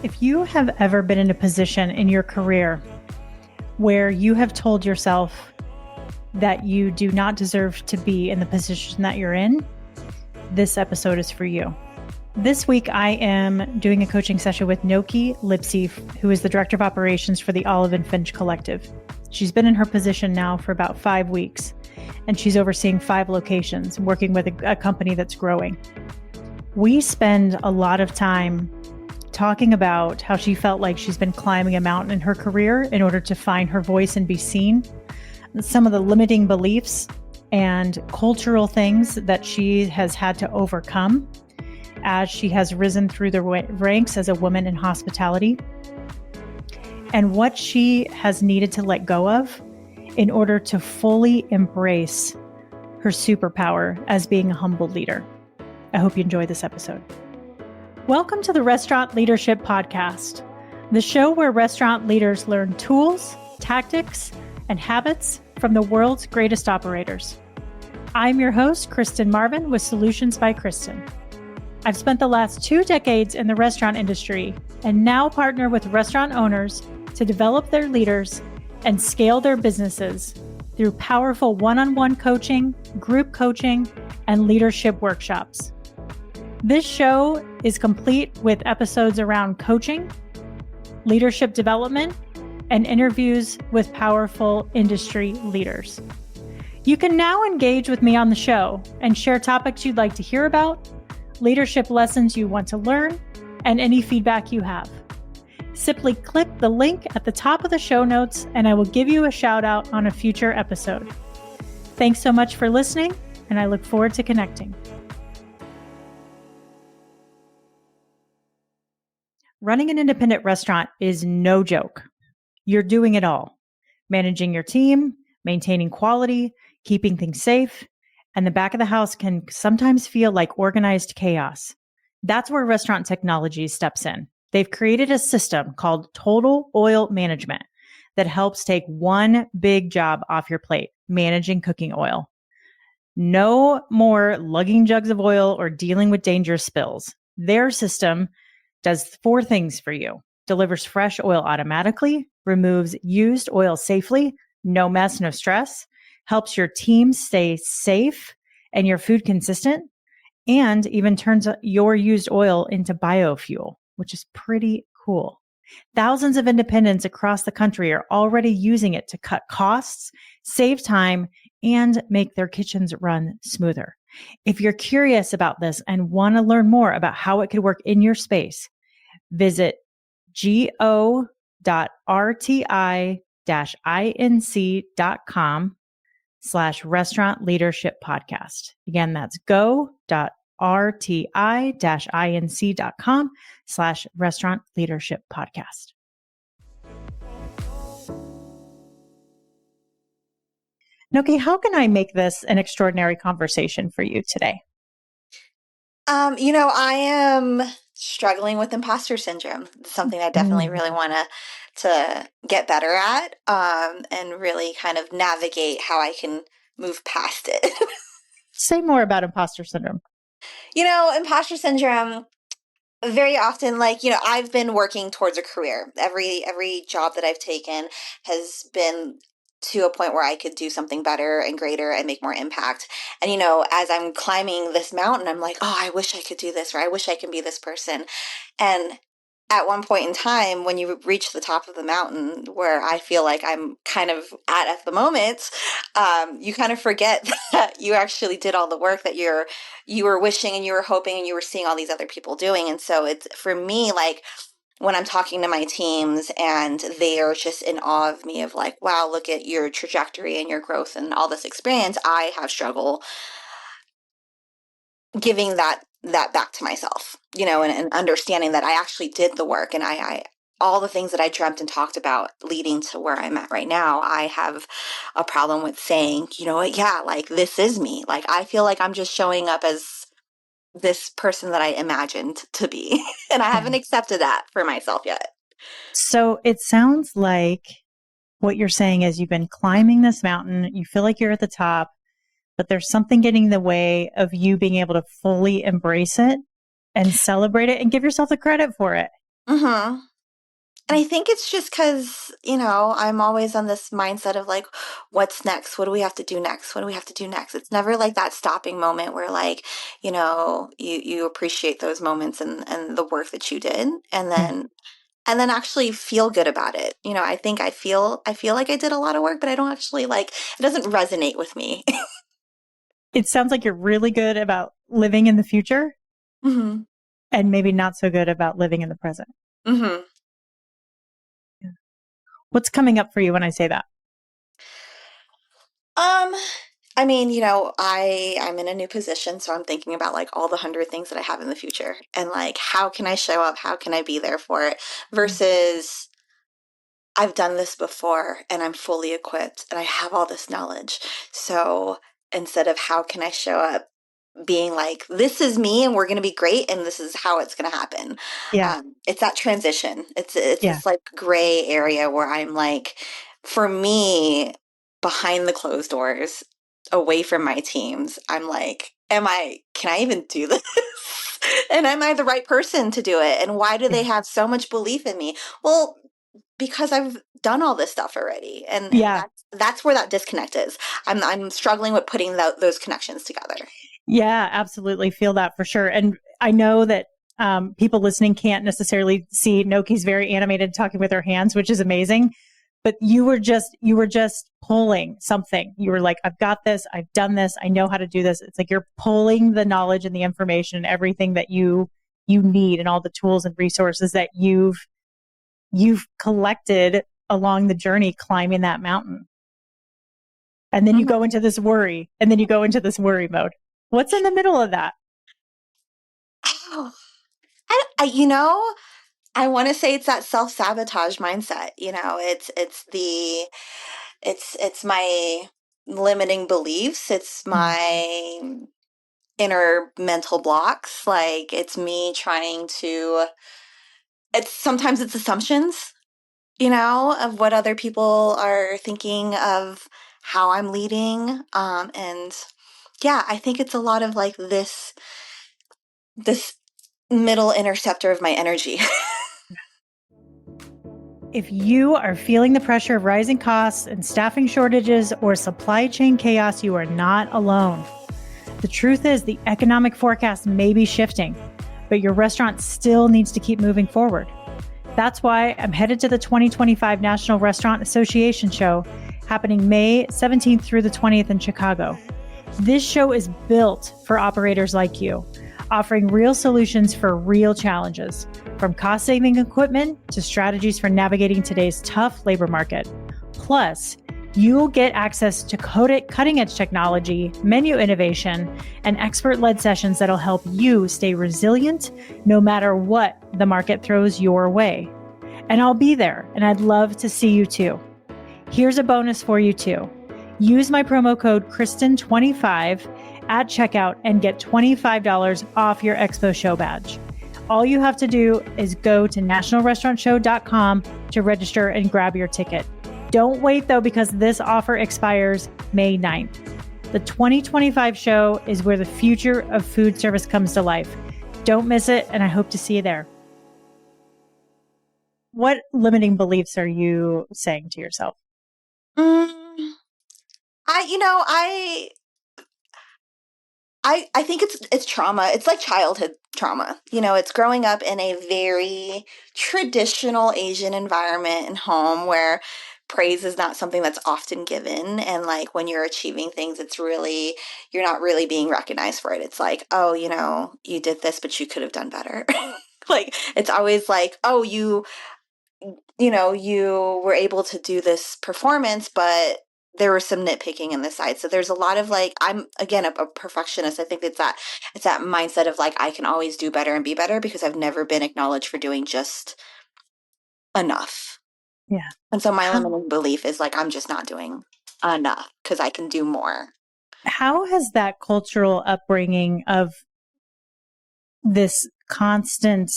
If you have ever been in a position in your career where you have told yourself that you do not deserve to be in the position that you're in, this episode is for you. This week, I am doing a coaching session with Nokkie Lipsey, who is the Director of Operations for the Olive and Finch Collective. She's been in her position now for about 5 weeks, and she's overseeing 5 locations, working with a company that's growing. We spend a lot of time talking about how she felt like she's been climbing a mountain in her career in order to find her voice and be seen, some of the limiting beliefs and cultural things that she has had to overcome as she has risen through the ranks as a woman in hospitality, and what she has needed to let go of in order to fully embrace her superpower as being a humble leader. I hope you enjoy this episode. Welcome to the Restaurant Leadership Podcast, the show where restaurant leaders learn tools, tactics, and habits from the world's greatest operators. I'm your host, Kristen Marvin, with Solutions by Kristen. I've spent the last 2 decades in the restaurant industry and now partner with restaurant owners to develop their leaders and scale their businesses through powerful one-on-one coaching, group coaching, and leadership workshops. This show is complete with episodes around coaching, leadership development, and interviews with powerful industry leaders. You can now engage with me on the show and share topics you'd like to hear about, leadership lessons you want to learn, and any feedback you have. Simply click the link at the top of the show notes and I will give you a shout out on a future episode. Thanks so much for listening, and I look forward to connecting. Running an independent restaurant is no joke. You're doing it all. Managing your team, maintaining quality, keeping things safe, and the back of the house can sometimes feel like organized chaos. That's where restaurant technology steps in. They've created a system called Total Oil Management that helps take one big job off your plate, managing cooking oil. No more lugging jugs of oil or dealing with dangerous spills. Their system does 4 things for you: delivers fresh oil automatically, removes used oil safely, no mess, no stress, helps your team stay safe and your food consistent, and even turns your used oil into biofuel, which is pretty cool. Thousands of independents across the country are already using it to cut costs, save time, and make their kitchens run smoother. If you're curious about this and want to learn more about how it could work in your space, visit go.rti-inc.com/restaurant leadership podcast. Again, that's go.rti-inc.com/restaurant leadership podcast. Nokkie, how can I make this an extraordinary conversation for you today? I am struggling with imposter syndrome. It's something I definitely really want to get better at, and really kind of navigate how I can move past it. Say more about imposter syndrome. Imposter syndrome, very often, I've been working towards a career. Every job that I've taken has been to a point where I could do something better and greater and make more impact. And, as I'm climbing this mountain, I'm like, oh, I wish I could do this, or I wish I can be this person. And at one point in time, when you reach the top of the mountain, where I feel like I'm kind of at the moment, you kind of forget that you actually did all the work that you were wishing and you were hoping and you were seeing all these other people doing. And so it's, for me, like, when I'm talking to my teams and they are just in awe of me, of like, wow, look at your trajectory and your growth and all this experience, I have struggle giving that back to myself, and understanding that I actually did the work, and I all the things that I dreamt and talked about leading to where I'm at right now. I have a problem with saying, yeah, like, this is me. Like, I feel like I'm just showing up as this person that I imagined to be. And I haven't accepted that for myself yet. So it sounds like what you're saying is you've been climbing this mountain, you feel like you're at the top, but there's something getting in the way of you being able to fully embrace it and celebrate it and give yourself the credit for it. Mm-hmm. And I think it's just because, I'm always on this mindset of like, what's next? What do we have to do next? What do we have to do next? It's never like that stopping moment where like, you appreciate those moments and the work that you did Yeah. and then actually feel good about it. I think I feel like I did a lot of work, but I don't actually like it doesn't resonate with me. It sounds like you're really good about living in the future hmm and maybe not so good about living in the present. hmm Yeah. What's coming up for you when I say that? Um, I mean, I'm in a new position, so I'm thinking about like all the 100 things that I have in the future and like how can I show up? How can I be there for it? Versus I've done this before and I'm fully equipped and I have all this knowledge. So instead of how can I show up, being like, this is me and we're going to be great and this is how it's going to happen. Yeah. It's that transition. It's Yeah. this like gray area where I'm like, for me, behind the closed doors, away from my teams, I'm like, can I even do this? And am I the right person to do it? And why do Yeah. they have so much belief in me? Well, because I've done all this stuff already, and Yeah. that's where that disconnect is. I'm struggling with putting those connections together. Yeah, absolutely. Feel that for sure. And I know that people listening can't necessarily see Nokkie's very animated talking with her hands, which is amazing. But you were just pulling something. You were like, I've got this, I've done this, I know how to do this. It's like you're pulling the knowledge and the information and everything that you need and all the tools and resources that you've collected along the journey climbing that mountain. And then you go Mhm. into this worry, and then you go into this worry mode. What's in the middle of that? Oh, I want to say it's that self sabotage mindset. It's my limiting beliefs. It's Mm. my inner mental blocks. Like it's me trying to. It's sometimes it's assumptions, of what other people are thinking of how I'm leading. And yeah, I think it's a lot of like this middle interceptor of my energy. If you are feeling the pressure of rising costs and staffing shortages or supply chain chaos, you are not alone. The truth is, the economic forecast may be shifting, but your restaurant still needs to keep moving forward. That's why I'm headed to the 2025 National Restaurant Association show happening May 17th through the 20th in Chicago. This show is built for operators like you, offering real solutions for real challenges, from cost-saving equipment to strategies for navigating today's tough labor market. Plus, you'll get access to cutting-edge technology, menu innovation, and expert-led sessions that'll help you stay resilient no matter what the market throws your way. And I'll be there, and I'd love to see you too. Here's a bonus for you too. Use my promo code Kristen25 at checkout and get $25 off your Expo Show badge. All you have to do is go to nationalrestaurantshow.com to register and grab your ticket. Don't wait though, because this offer expires May 9th. The 2025 show is where the future of food service comes to life. Don't miss it, and I hope to see you there. What limiting beliefs are you saying to yourself? Mm, I think it's trauma. It's like childhood trauma. It's growing up in a very traditional Asian environment and home where praise is not something that's often given. And like when you're achieving things, you're not really being recognized for it. It's like, oh, you did this, but you could have done better. Like it's always like, oh, you were able to do this performance, but there was some nitpicking in the side. So there's a lot of like, I'm again a perfectionist. I think it's that mindset of like I can always do better and be better because I've never been acknowledged for doing just enough. Yeah. And so my How, limiting belief is like I'm just not doing enough because I can do more. how has that cultural upbringing of this constant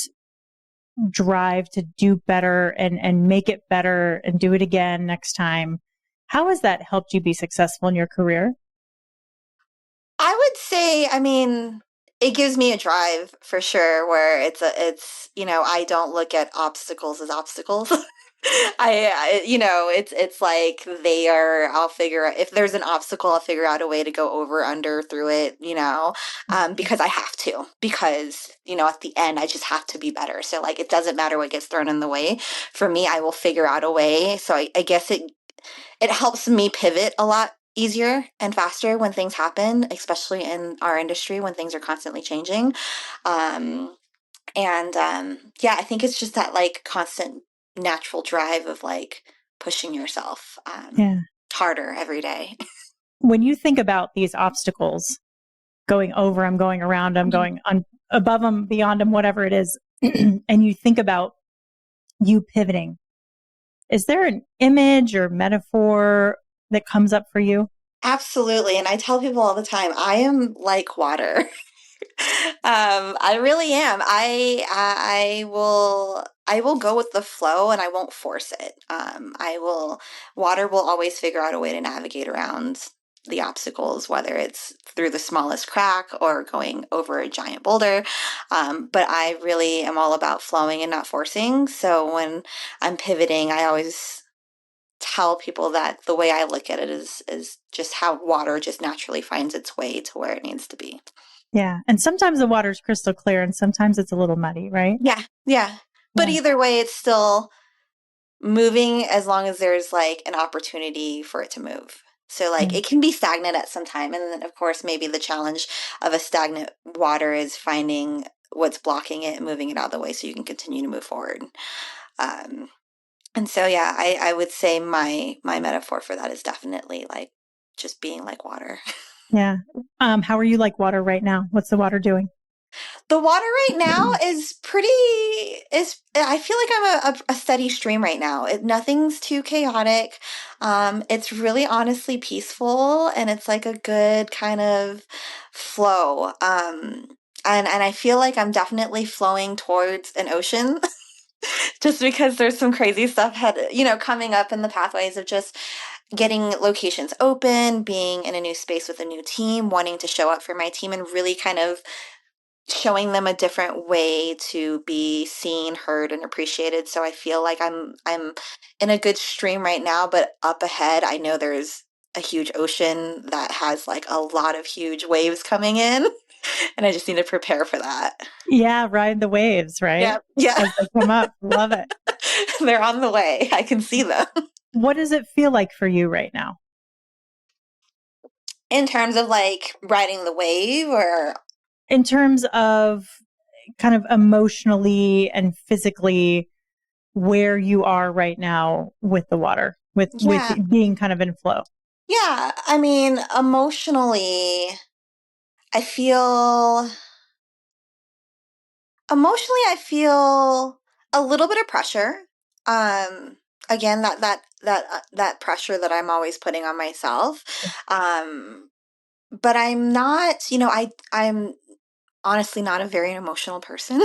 drive to do better and make it better and do it again next time, how has that helped you be successful in your career? I would say, I mean, it gives me a drive for sure, where it's, I don't look at obstacles as obstacles. It's like I'll figure out if there's an obstacle, I'll figure out a way to go over, under, through it, because I have to, because, at the end, I just have to be better. So like, it doesn't matter what gets thrown in the way. For me, I will figure out a way. So I guess it helps me pivot a lot easier and faster when things happen, especially in our industry when things are constantly changing. Um, yeah, I think it's just that like constant natural drive of like pushing yourself Yeah. harder every day. When you think about these obstacles, going over them, going around them, going above them, beyond them, whatever it is, and you think about you pivoting, is there an image or metaphor that comes up for you? Absolutely. And I tell people all the time, I am like water. I really am. I will go with the flow and I won't force it. Water will always figure out a way to navigate around the obstacles, whether it's through the smallest crack or going over a giant boulder. But I really am all about flowing and not forcing. So when I'm pivoting, I always tell people that the way I look at it is just how water just naturally finds its way to where it needs to be. Yeah. And sometimes the water's crystal clear and sometimes it's a little muddy, right? Yeah, yeah. But Yeah. either way, it's still moving as long as there's like an opportunity for it to move. So like Yeah. it can be stagnant at some time. And then of course maybe the challenge of a stagnant water is finding what's blocking it and moving it out of the way so you can continue to move forward. Um, and so yeah, I would say my metaphor for that is definitely like just being like water. Yeah. How are you like water right now? What's the water doing? The water right now is I feel like I'm a steady stream right now. Nothing's too chaotic. It's really honestly peaceful and it's like a good kind of flow. And I feel like I'm definitely flowing towards an ocean just because there's some crazy stuff coming up in the pathways of just getting locations open, being in a new space with a new team, wanting to show up for my team and really kind of showing them a different way to be seen, heard, and appreciated. So I feel like I'm in a good stream right now, but up ahead, I know there's a huge ocean that has like a lot of huge waves coming in, and I just need to prepare for that. Yeah. Ride the waves, right? Yeah, yeah, As they come up. Love it. they're on the way. I can see them. What does it feel like for you right now? In terms of like riding the wave, or In terms of kind of emotionally and physically where you are right now with the water, with yeah, being kind of in flow. yeah. I mean, emotionally, I feel I feel a little bit of pressure. Um, Again, that pressure that I'm always putting on myself. Um, but I'm not, I'm honestly not a very emotional person.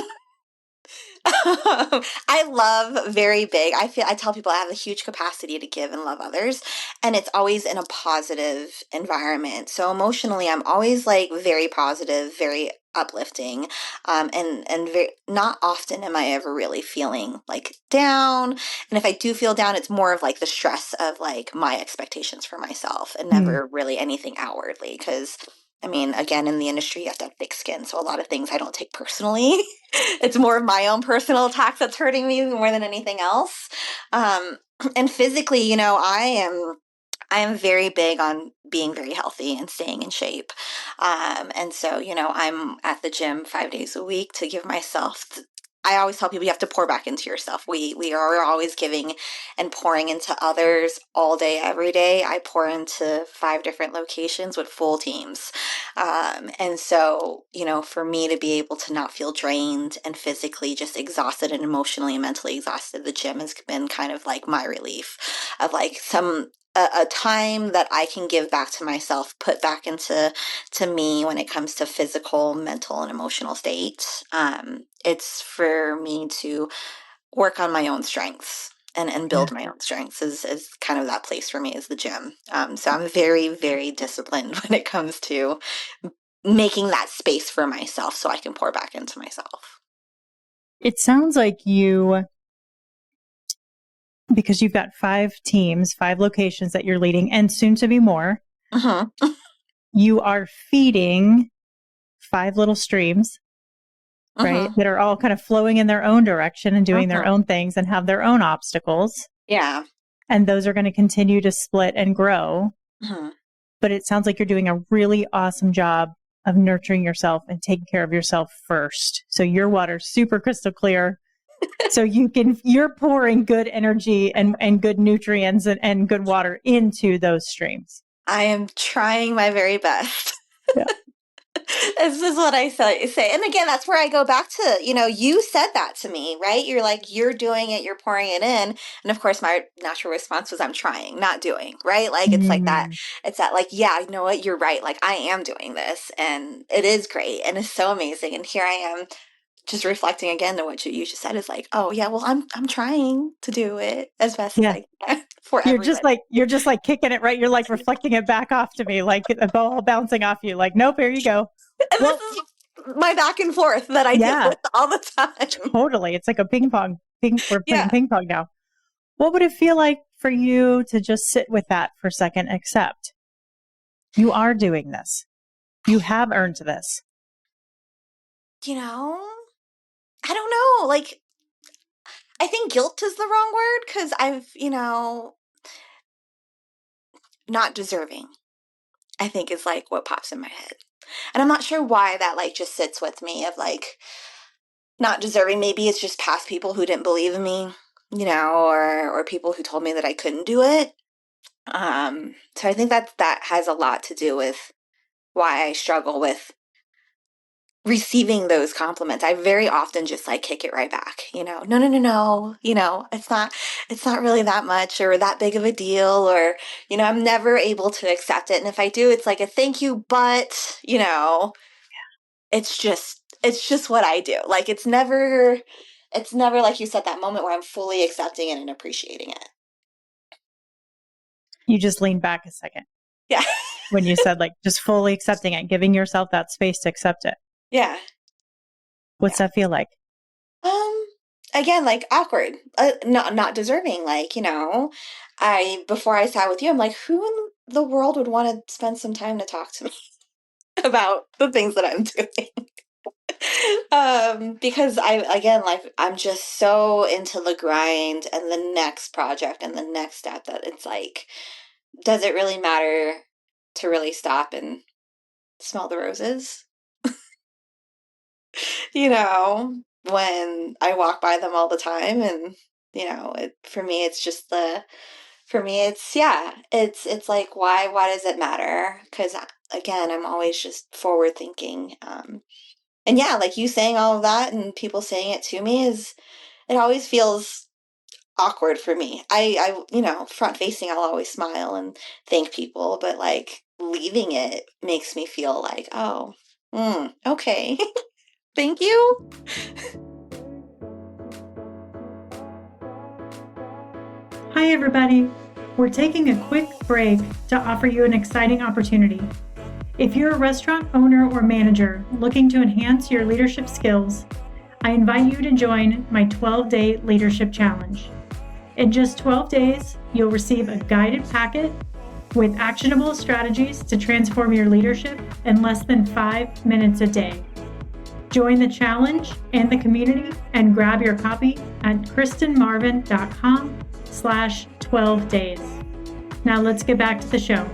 I love very big. I tell people I have a huge capacity to give and love others, and it's always in a positive environment. So emotionally, I'm always like very positive, very uplifting, and very, not often am I ever really feeling like down. And if I do feel down, it's more of like the stress of like my expectations for myself, and Mm. never really anything outwardly. Because I mean, again, in the industry, you have to have thick skin, so a lot of things I don't take personally. It's more of my own personal attacks that's hurting me more than anything else. Um, and physically, I am very big on being very healthy and staying in shape. And so, I'm at the gym 5 days a week to give myself. I always tell people you have to pour back into yourself. We are always giving and pouring into others all day, every day. I pour into 5 different locations with full teams. And so, for me to be able to not feel drained and physically just exhausted and emotionally and mentally exhausted, the gym has been kind of like my relief of like a time that I can give back to myself, put back into me when it comes to physical, mental, and emotional state. It's for me to work on my own strengths and Yeah. build my own strengths is kind of that place for me is the gym. So I'm very, very disciplined when it comes to making that space for myself so I can pour back into myself. It sounds like you, because you've got 5 teams, 5 locations that you're leading, and soon to be more, you are feeding 5 little streams, right? That are all kind of flowing in their own direction and doing their own things and have their own obstacles. Yeah. And those are going to continue to split and grow. But it sounds like you're doing a really awesome job of nurturing yourself and taking care of yourself first. So your water's super crystal clear. So you're pouring good energy and good nutrients and good water into those streams. I am trying my very best. Yeah. This is what I say. And again, that's where I go back to, you said that to me, right? You're like, you're doing it, you're pouring it in. And of course, my natural response was, I'm trying, not doing, right? Like, it's like that. It's that, like, yeah, you know what? You're right. Like, I am doing this and it is great. And it's so amazing. And here I am just reflecting again to what you just said is like, oh yeah, well, I'm trying to do it as best as I can for everybody. You're just like kicking it, right? You're like reflecting it back off to me, like a ball bouncing off you. Like, nope, here you go. And this is my back and forth that I deal with all the time. Totally. It's like a ping pong. We're playing ping pong now. What would it feel like for you to just sit with that for a second, accept you are doing this. You have earned this. I don't know. Like, I think guilt is the wrong word because I've, not deserving, I think is like what pops in my head. And I'm not sure why that like just sits with me of like not deserving. Maybe it's just past people who didn't believe in me, or people who told me that I couldn't do it. So I think that has a lot to do with why I struggle with receiving those compliments. I very often just like kick it right back, no, it's not really that much or that big of a deal, or, I'm never able to accept it. And if I do, it's like a thank you, but, it's just what I do. Like, it's never like you said, that moment where I'm fully accepting it and appreciating it. You just leaned back a second. Yeah. When you said like just fully accepting it, giving yourself that space to accept it. Yeah. What's that feel like? Again, like awkward, not deserving. Like, before I sat with you, I'm like, who in the world would want to spend some time to talk to me about the things that I'm doing? Because I'm just so into the grind and the next project and the next step that it's like, does it really matter to really stop and smell the roses? When I walk by them all the time, and for me it's like, why does it matter? Because again, I'm always just forward thinking, and yeah, like you saying all of that and people saying it to me it always feels awkward for me. I front facing, I'll always smile and thank people, but like leaving it makes me feel like, oh, okay. Thank you. Hi, everybody. We're taking a quick break to offer you an exciting opportunity. If you're a restaurant owner or manager looking to enhance your leadership skills, I invite you to join my 12-day leadership challenge. In just 12 days, you'll receive a guided packet with actionable strategies to transform your leadership in less than 5 minutes a day. Join the challenge and the community and grab your copy at kristenmarvin.com/12 days. Now let's get back to the show.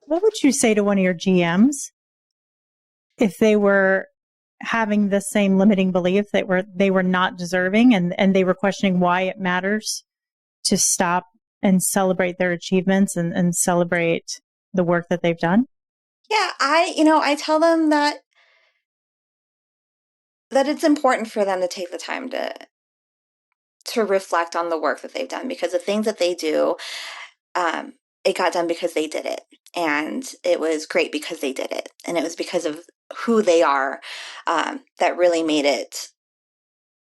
What would you say to one of your GMs if they were having the same limiting belief that they were not deserving and they were questioning why it matters to stop and celebrate their achievements and celebrate the work that they've done? Yeah, I tell them that it's important for them to take the time to reflect on the work that they've done, because the things that they do, it got done because they did it, and it was great because they did it, and it was because of who they are, that really made it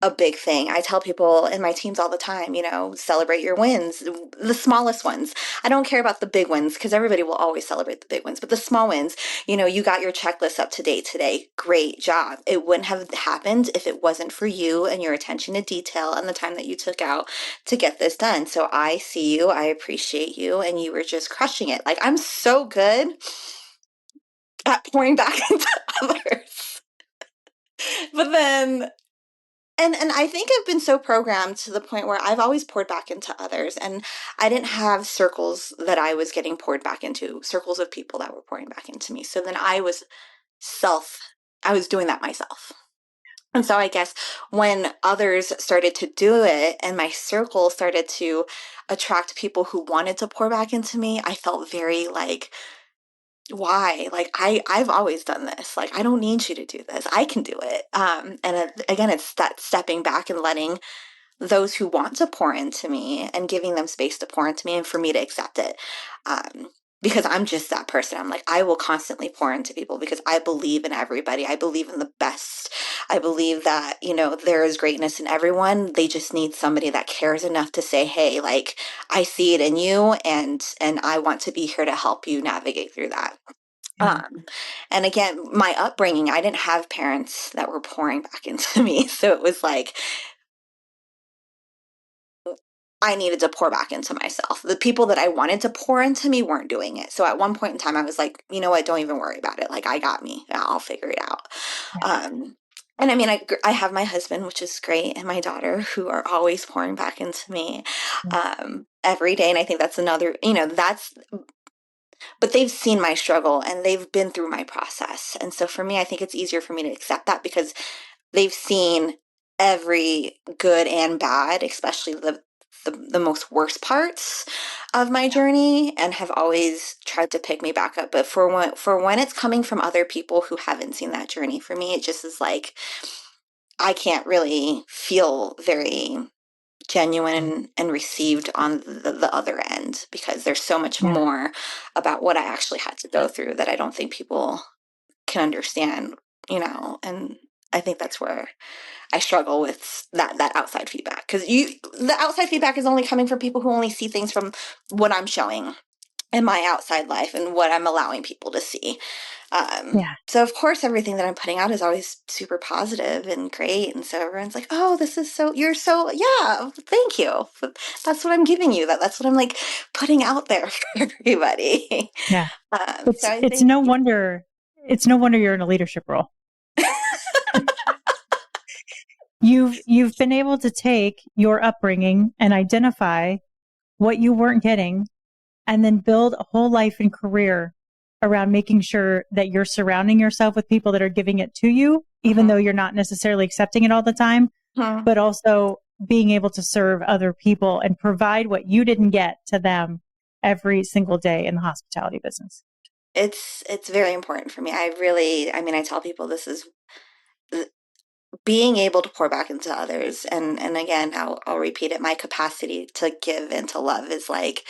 a big thing. I tell people in my teams all the time, celebrate your wins, the smallest ones. I don't care about the big ones because everybody will always celebrate the big ones, but the small wins, you got your checklist up to date today. Great job. It wouldn't have happened if it wasn't for you and your attention to detail and the time that you took out to get this done. So I see you, I appreciate you, and you were just crushing it. Like, I'm so good at pouring back into others. But then and I think I've been so programmed to the point where I've always poured back into others, and I didn't have circles that I was getting poured back into, circles of people that were pouring back into me. So then I was doing that myself. And so I guess when others started to do it and my circle started to attract people who wanted to pour back into me, I felt very like, why? Like, I've always done this. Like, I don't need you to do this. I can do it. Again, it's that stepping back and letting those who want to pour into me and giving them space to pour into me and for me to accept it. Because I'm just that person. I'm like, I will constantly pour into people because I believe in everybody. I believe in the best. I believe that, there is greatness in everyone. They just need somebody that cares enough to say, hey, like, I see it in you, and I want to be here to help you navigate through that. Yeah. And again, my upbringing, I didn't have parents that were pouring back into me. So it was like, I needed to pour back into myself. The people that I wanted to pour into me weren't doing it. So at one point in time, I was like, you know what? Don't even worry about it. Like, I got me. I'll figure it out. Yeah. And I mean, I have my husband, which is great, and my daughter, who are always pouring back into me every day. And I think that's another, but they've seen my struggle and they've been through my process. And so for me, I think it's easier for me to accept that because they've seen every good and bad, especially the most worst parts of my journey, and have always tried to pick me back up. But for when it's coming from other people who haven't seen that journey, for me, it just is like I can't really feel very genuine and received on the other end because there's so much Yeah. more about what I actually had to go through that I don't think people can understand, and I think that's where I struggle with that outside feedback because the outside feedback is only coming from people who only see things from what I'm showing in my outside life and what I'm allowing people to see. Yeah. So of course, everything that I'm putting out is always super positive and great. And so everyone's like, oh, you're so, yeah, thank you. That's what I'm giving you. That's what I'm like putting out there for everybody. Yeah. So I It's think, no wonder you're in a leadership role. You've been able to take your upbringing and identify what you weren't getting and then build a whole life and career around making sure that you're surrounding yourself with people that are giving it to you, even though you're not necessarily accepting it all the time, mhm. but also being able to serve other people and provide what you didn't get to them every single day in the hospitality business. It's very important for me. I mean, I tell people this is being able to pour back into others. And again, I'll repeat it. My capacity to give and to love is like,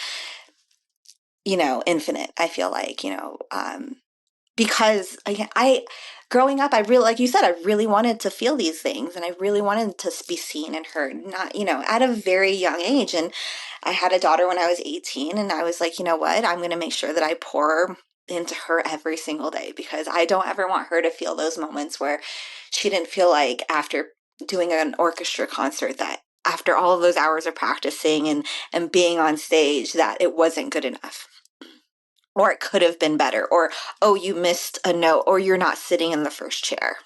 infinite. I feel like, because again, growing up, I really, like you said, I really wanted to feel these things and I really wanted to be seen and heard, not, at a very young age. And I had a daughter when I was 18 and I was like, you know what, I'm going to make sure that I pour into her every single day because I don't ever want her to feel those moments where she didn't feel like after doing an orchestra concert that after all of those hours of practicing and being on stage that it wasn't good enough or it could have been better, or, oh, you missed a note, or you're not sitting in the first chair.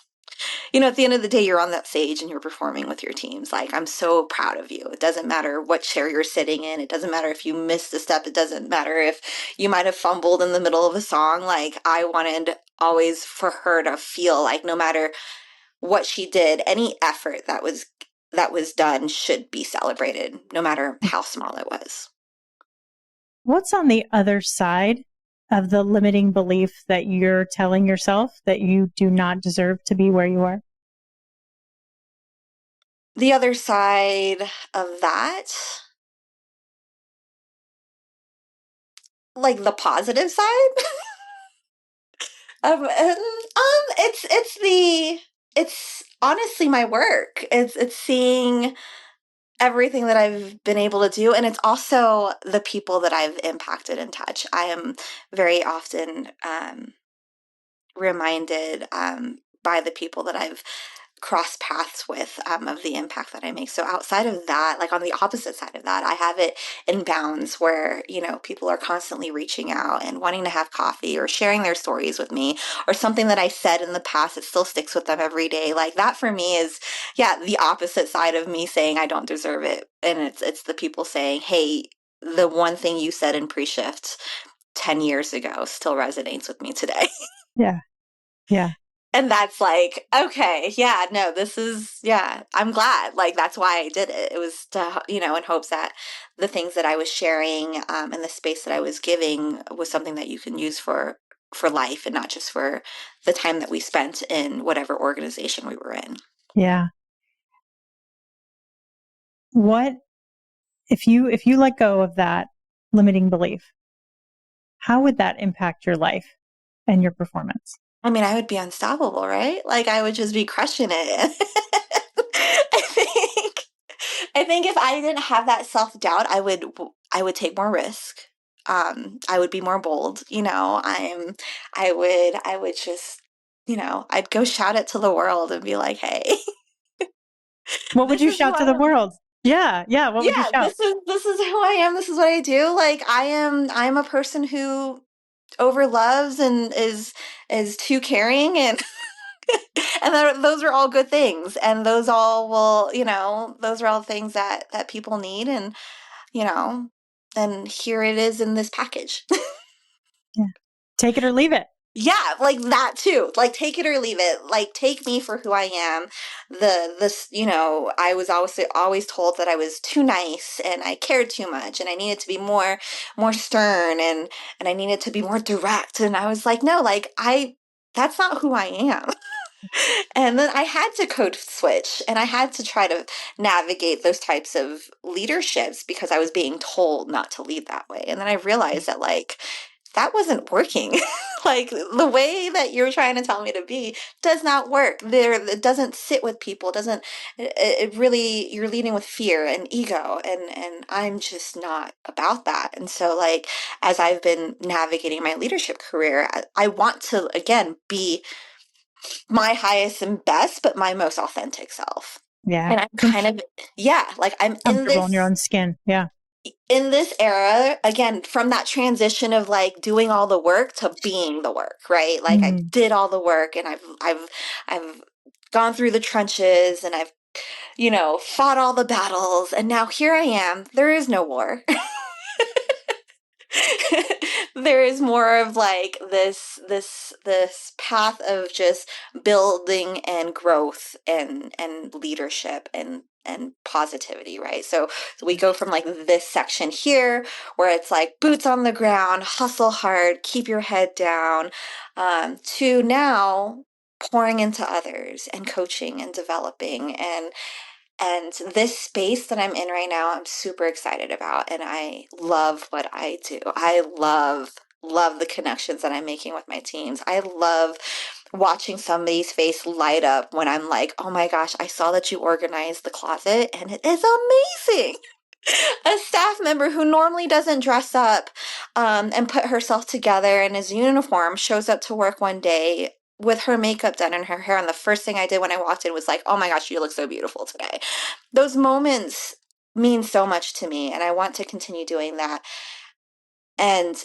At the end of the day, you're on that stage and you're performing with your teams. Like, I'm so proud of you. It doesn't matter what chair you're sitting in. It doesn't matter if you missed a step. It doesn't matter if you might have fumbled in the middle of a song. Like, I wanted always for her to feel like no matter what she did, any effort that was done should be celebrated, no matter how small it was. What's on the other side of the limiting belief that you're telling yourself that you do not deserve to be where you are? The other side of that, like the positive side, it's the it's honestly my work. It's seeing everything that I've been able to do, and it's also the people that I've impacted and touched. I am very often reminded by the people that I've crossed paths with of the impact that I make. So outside of that, like on the opposite side of that, I have it in bounds where, you know, people are constantly reaching out and wanting to have coffee or sharing their stories with me, or something that I said in the past that still sticks with them every day. Like that for me is, yeah, the opposite side of me saying I don't deserve it. And it's the people saying, hey, the one thing you said in pre-shift 10 years ago still resonates with me today. Yeah. Yeah. And that's like, okay, yeah, no, this is, yeah, I'm glad. Like, that's why I did it. It was to, you know, in hopes that the things that I was sharing and the space that I was giving was something that you can use for life and not just for the time that we spent in whatever organization we were in. Yeah. What if you let go of that limiting belief, how would that impact your life and your performance? I mean, I would be unstoppable, right? Like, I would just be crushing it. I think I think if I didn't have that self-doubt, I would take more risk. I would be more bold, you know. I would just, you know, I'd go shout it to the world and be like, "Hey, What would this you is who shout to I the am." world? Yeah, yeah, what would you Yeah, shout? this is who I am. This is what I do. Like I'm a person who overloves and is too caring, and those are all good things, and those all will, you know, those are all things that people need, and you know, and here it is in this package. Yeah. Take it or leave it. Yeah, like that too. Like take it or leave it. Like take me for who I am. This, you know, I was always told that I was too nice and I cared too much and I needed to be more stern and I needed to be more direct, and I was like, no, like I that's not who I am. And then I had to code switch and I had to try to navigate those types of leaderships because I was being told not to lead that way. And then I realized that like that wasn't working. Like the way that you're trying to tell me to be does not work. There it doesn't sit with people. It doesn't it really, you're leading with fear and ego, and I'm just not about that. And so like as I've been navigating my leadership career, I want to again be my highest and best, but my most authentic self. Yeah. And I'm kind of, yeah, like I'm Comfortable in your own skin. Yeah. in this era again from that transition of like doing all the work to being the work, right? Like I Mm. did all the work and I've gone through the trenches and I've, you know, fought all the battles, and now here I am. There is no war. There is more of like this path of just building and growth and leadership and positivity, right? So we go from like this section here where it's like boots on the ground, hustle hard, keep your head down, to now pouring into others and coaching and developing, and this space that I'm in right now, I'm super excited about. And I love what I do. I love the connections that I'm making with my teams. I love watching somebody's face light up when I'm like, oh my gosh, I saw that you organized the closet and it is amazing. A staff member who normally doesn't dress up and put herself together in his uniform shows up to work one day with her makeup done and her hair. And the first thing I did when I walked in was like, oh my gosh, you look so beautiful today. Those moments mean so much to me, and I want to continue doing that. And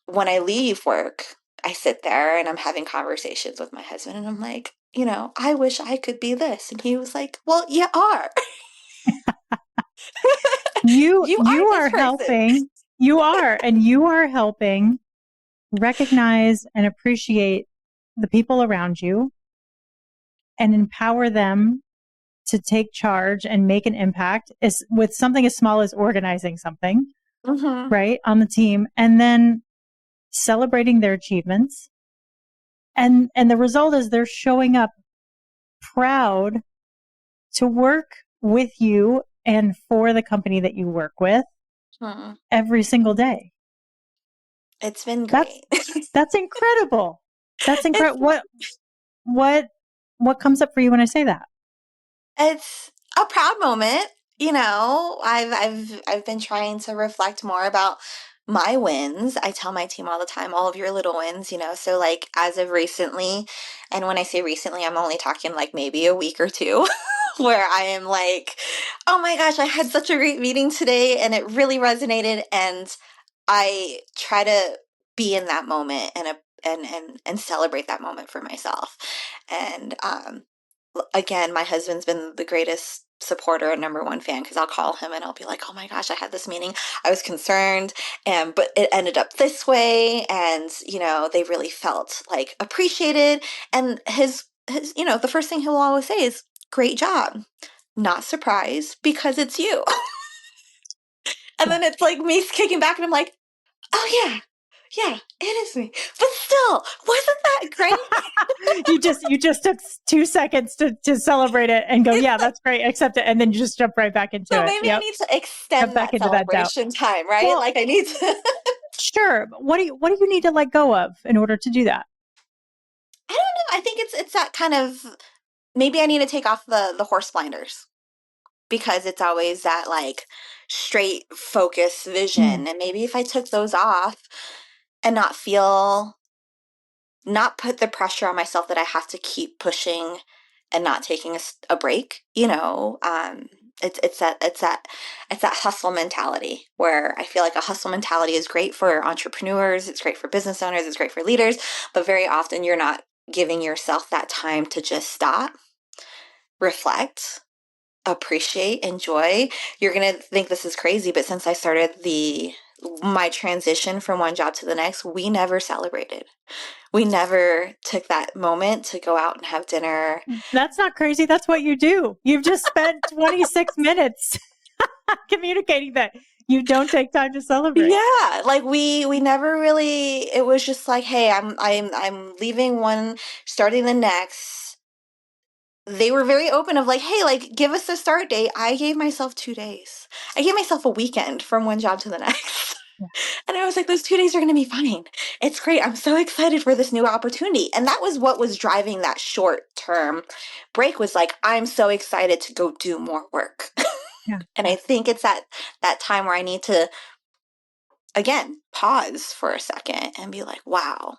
when I leave work, I sit there and I'm having conversations with my husband, and I'm like, you know, I wish I could be this. And he was like, well, you are. You You are are this person. helping. You are, and you are helping recognize and appreciate the people around you and empower them to take charge and make an impact is with something as small as organizing something, Mm-hmm. right, on the team, and then celebrating their achievements. And the result is they're showing up proud to work with you and for the company that you work with Hmm. every single day. It's been That's great. that's incredible. That's It's incredible. What What comes up for you when I say that? It's a proud moment. You know, I've been trying to reflect more about my wins. I tell my team all the time, all of your little wins, you know. So like as of recently, and when I say recently, I'm only talking like maybe a week or two, where I am like, oh my gosh, I had such a great meeting today and it really resonated, and I try to be in that moment and celebrate that moment for myself. And again, my husband's been the greatest supporter and number one fan, because I'll call him and I'll be like, "Oh my gosh, I had this meeting. I was concerned, and but it ended up this way." And you know, they really felt like appreciated. And his you know, the first thing he'll always say is, "Great job." Not surprised, because it's you. And Yeah. then it's like me kicking back, and I'm like, "Oh yeah, yeah, it is me." But still, wasn't that great? You just took 2 seconds to celebrate it and go, It's yeah, like, that's great. Accept it. And then you just jump right back into so it. maybe I Yep. need to Jump extend back that into that doubt. celebration time, right? Well, Like I need to. sure. But what do you need to let go of in order to do that? I don't know. I think it's that kind of, maybe I need to take off the horse blinders, because it's always that like straight focus Hmm. vision, and maybe if I took those off and not put the pressure on myself that I have to keep pushing and not taking a break, you know, it's that hustle mentality, where I feel like a hustle mentality is great for entrepreneurs, it's great for business owners, it's great for leaders, but very often you're not giving yourself that time to just stop, reflect, appreciate, enjoy. You're going to think this is crazy, but since I started my transition from one job to the next, we never celebrated. We never took that moment to go out and have dinner. That's not crazy. That's what you do. You've just spent 26 minutes communicating that you don't take time to celebrate. Yeah, like we never really, it was just like, hey, I'm leaving one, starting the next. They were very open of like, hey, like give us a start date. I gave myself 2 days. I gave myself a weekend from one job to the next. Yeah. And I was like, those 2 days are going to be fine. It's great. I'm so excited for this new opportunity. And that was what was driving that short term break, was like, I'm so excited to go do more work. Yeah. And I think it's that time where I need to, again, pause for a second and be like, wow,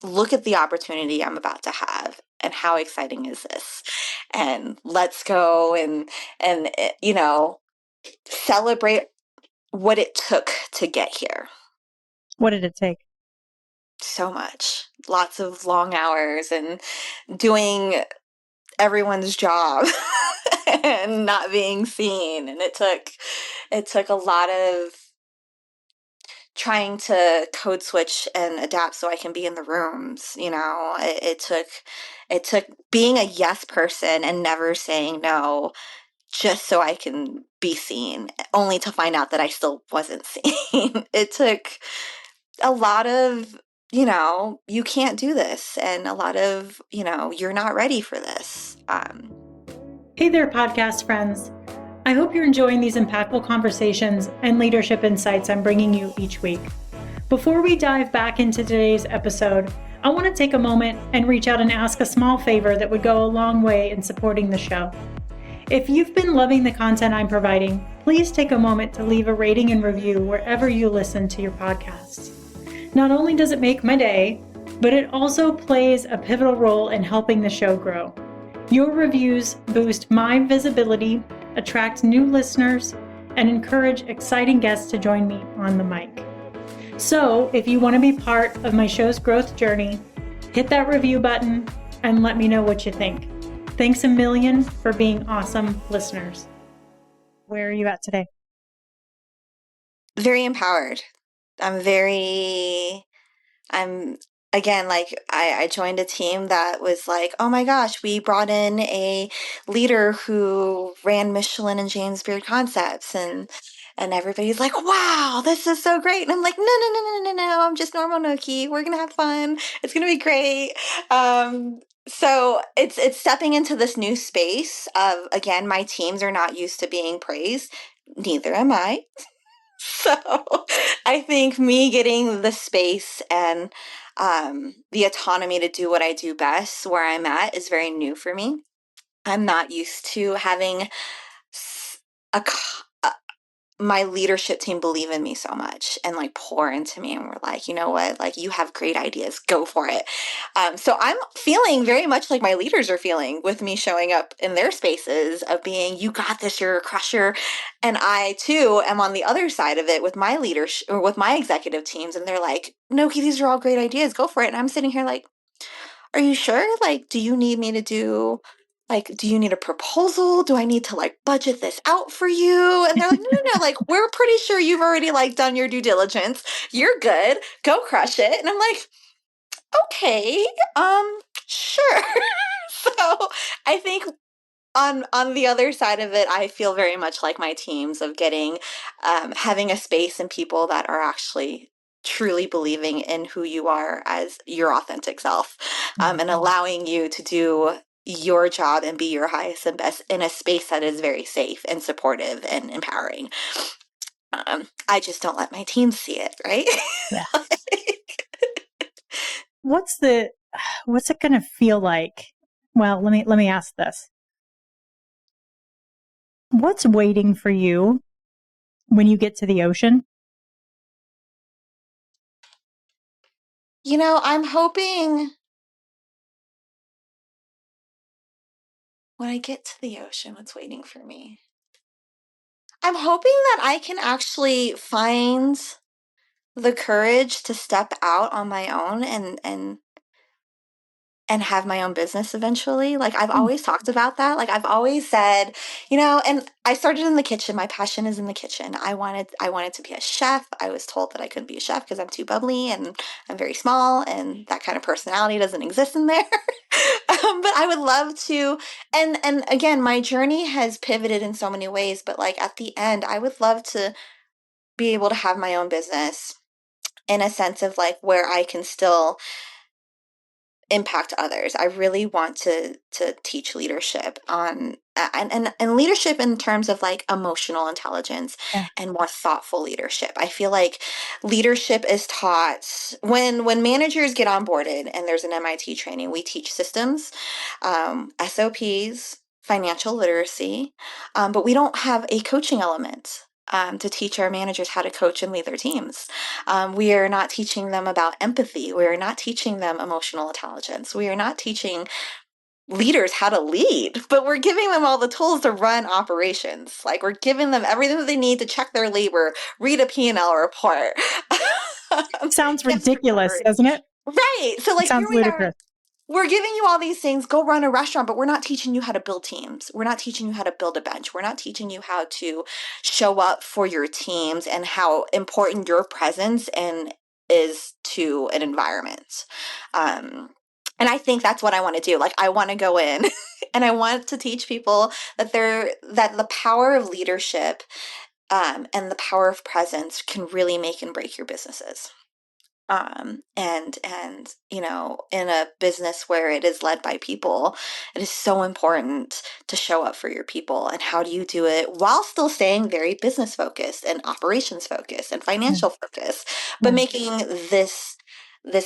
look at the opportunity I'm about to have, and how exciting is this? And let's go and you know, celebrate what it took to get here. What did it take? So much. Lots of long hours and doing everyone's job and not being seen. And it took a lot of trying to code switch and adapt so I can be in the rooms. You know, it took being a yes person and never saying no, just so I can be seen, only to find out that I still wasn't seen. It took a lot of, you know, you can't do this, and a lot of, you know, you're not ready for this. Hey there, podcast friends. I hope you're enjoying these impactful conversations and leadership insights I'm bringing you each week. Before we dive back into today's episode, I want to take a moment and reach out and ask a small favor that would go a long way in supporting the show. If you've been loving the content I'm providing, please take a moment to leave a rating and review wherever you listen to your podcasts. Not only does it make my day, but it also plays a pivotal role in helping the show grow. Your reviews boost my visibility, attract new listeners, and encourage exciting guests to join me on the mic. So, if you want to be part of my show's growth journey, hit that review button and let me know what you think. Thanks a million for being awesome listeners. Where are you at today? Very empowered. I'm again, like I joined a team that was like, oh my gosh, we brought in a leader who ran Michelin and James Beard Concepts, and everybody's like, wow, this is so great. And I'm like, no, no, no, no, no, no, I'm just normal Nokkie. We're gonna have fun. It's gonna be great. So it's stepping into this new space of, again, my teams are not used to being praised. Neither am I. So I think me getting the space and The autonomy to do what I do best where I'm at is very new for me. I'm not used to having a, my leadership team believe in me so much and like pour into me, and we're like, you know what, like, you have great ideas, go for it. So I'm feeling very much like my leaders are feeling with me showing up in their spaces of being, you got this, you're a crusher. And I too am on the other side of it with my leadership or with my executive teams, and they're like, Nokkie, these are all great ideas, go for it. And I'm sitting here like, are you sure? Like, do you need me to do, like, do you need a proposal? Do I need to like budget this out for you? And they're like, no, like, we're pretty sure you've already like done your due diligence. You're good. Go crush it. And I'm like, okay, sure. So I think on the other side of it, I feel very much like my teams of getting, having a space and people that are actually truly believing in who you are as your authentic self, and allowing you to do your job and be your highest and best in a space that is very safe and supportive and empowering. I just don't let my team see it, right? Yeah. What's it going to feel like? Well, let me ask this. What's waiting for you when you get to the ocean? You know, I'm hoping when I get to the ocean, what's waiting for me? I'm hoping that I can actually find the courage to step out on my own and have my own business eventually. Like, I've always talked about that. Like, I've always said, you know, and I started in the kitchen. My passion is in the kitchen. I wanted to be a chef. I was told that I couldn't be a chef because I'm too bubbly and I'm very small, and that kind of personality doesn't exist in there. But I would love to, and again, my journey has pivoted in so many ways, but like at the end, I would love to be able to have my own business in a sense of like where I can still impact others. I really want to teach leadership on, and leadership in terms of like emotional intelligence Yeah. and more thoughtful leadership. I feel like leadership is taught when managers get onboarded, and there's an MIT training, we teach systems, SOPs, financial literacy, but we don't have a coaching element. To teach our managers how to coach and lead their teams. We are not teaching them about empathy. We are not teaching them emotional intelligence. We are not teaching leaders how to lead, but we're giving them all the tools to run operations. Like, we're giving them everything that they need to check their labor, read a P&L report. Sounds Manage ridiculous, recovery. doesn't it? Right. So It like, here sounds we are. ludicrous. We're giving you all these things, go run a restaurant, but we're not teaching you how to build teams. We're not teaching you how to build a bench. We're not teaching you how to show up for your teams and how important your presence and is to an environment. And I think that's what I want to do. Like, I want to go in and I want to teach people that that the power of leadership, and the power of presence can really make and break your businesses. And you know, in a business where it is led by people, it is so important to show up for your people. And how do you do it while still staying very business focused and operations focused and Yeah. financial focused, but Yeah. making this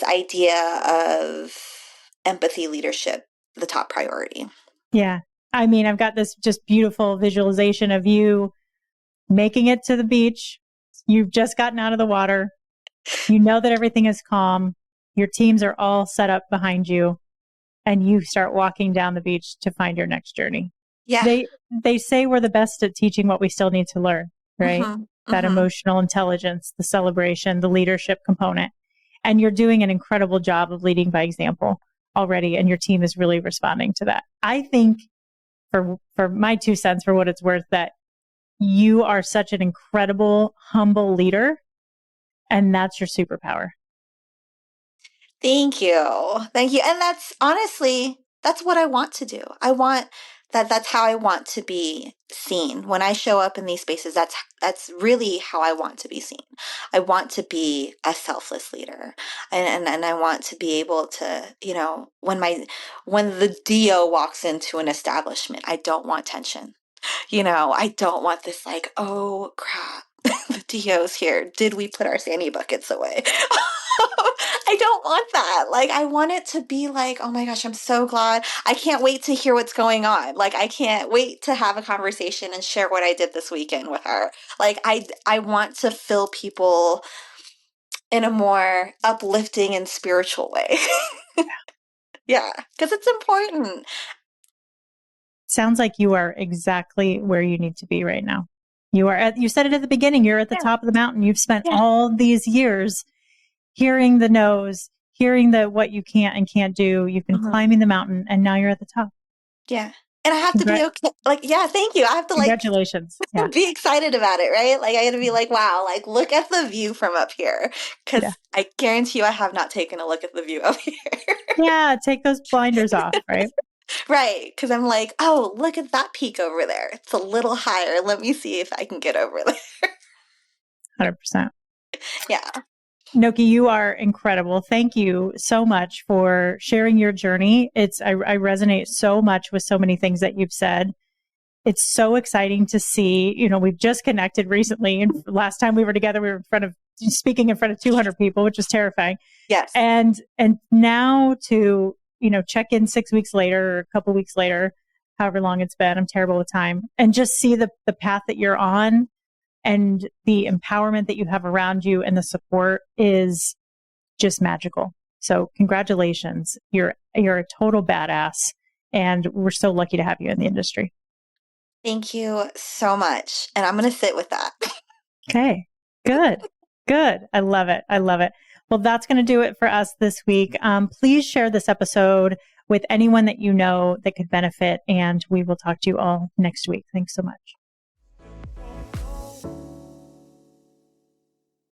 idea of empathy leadership the top priority. Yeah. I mean, I've got this just beautiful visualization of you making it to the beach. You've just gotten out of the water. You know that everything is calm. Your teams are all set up behind you, and you start walking down the beach to find your next journey. Yeah. They say we're the best at teaching what we still need to learn, right? Mm-hmm. That Mm-hmm. emotional intelligence, the celebration, the leadership component. And you're doing an incredible job of leading by example already, and your team is really responding to that. I think, for my 2 cents, for what it's worth, that you are such an incredible, humble leader, and that's your superpower. Thank you. Thank you. And that's honestly, that's what I want to do. I want that's how I want to be seen. When I show up in these spaces, that's really how I want to be seen. I want to be a selfless leader. And I want to be able to, you know, when the DO walks into an establishment, I don't want tension. You know, I don't want this like, oh crap, the DO's here. Did we put our Sandy buckets away? I don't want that. Like, I want it to be like, oh my gosh, I'm so glad. I can't wait to hear what's going on. Like, I can't wait to have a conversation and share what I did this weekend with her. Like, I want to fill people in a more uplifting and spiritual way. Yeah, because it's important. Sounds like you are exactly where you need to be right now. You said it at the beginning, you're at the Yeah, top of the mountain. You've spent yeah. all these years hearing the no's, hearing the what you can't and can't do. You've been Mhm. climbing the mountain and now you're at the top. Yeah. And I have to be Congrat- okay. Like, yeah, thank you. I have to like Congratulations. Yeah. be excited about it, right? Like, I got to be like, wow, like, look at the view from up here. Yeah. Because I guarantee you, I have not taken a look at the view up here. Yeah. Take those blinders off, right? Right. Because I'm like, oh, look at that peak over there. It's a little higher. Let me see if I can get over there. 100%. Yeah. Nokkie, you are incredible. Thank you so much for sharing your journey. I resonate so much with so many things that you've said. It's so exciting to see, we've just connected recently. And last time we were together, we were speaking in front of 200 people, which was terrifying. Yes. And now to, check in 6 weeks later, or a couple weeks later, however long it's been, I'm terrible with time, and just see the path that you're on and the empowerment that you have around you and the support is just magical. So congratulations. You're a total badass. And we're so lucky to have you in the industry. Thank you so much. And I'm going to sit with that. Okay. Good. Good. I love it. I love it. Well, that's going to do it for us this week. Please share this episode with anyone that you know that could benefit, and we will talk to you all next week. Thanks so much.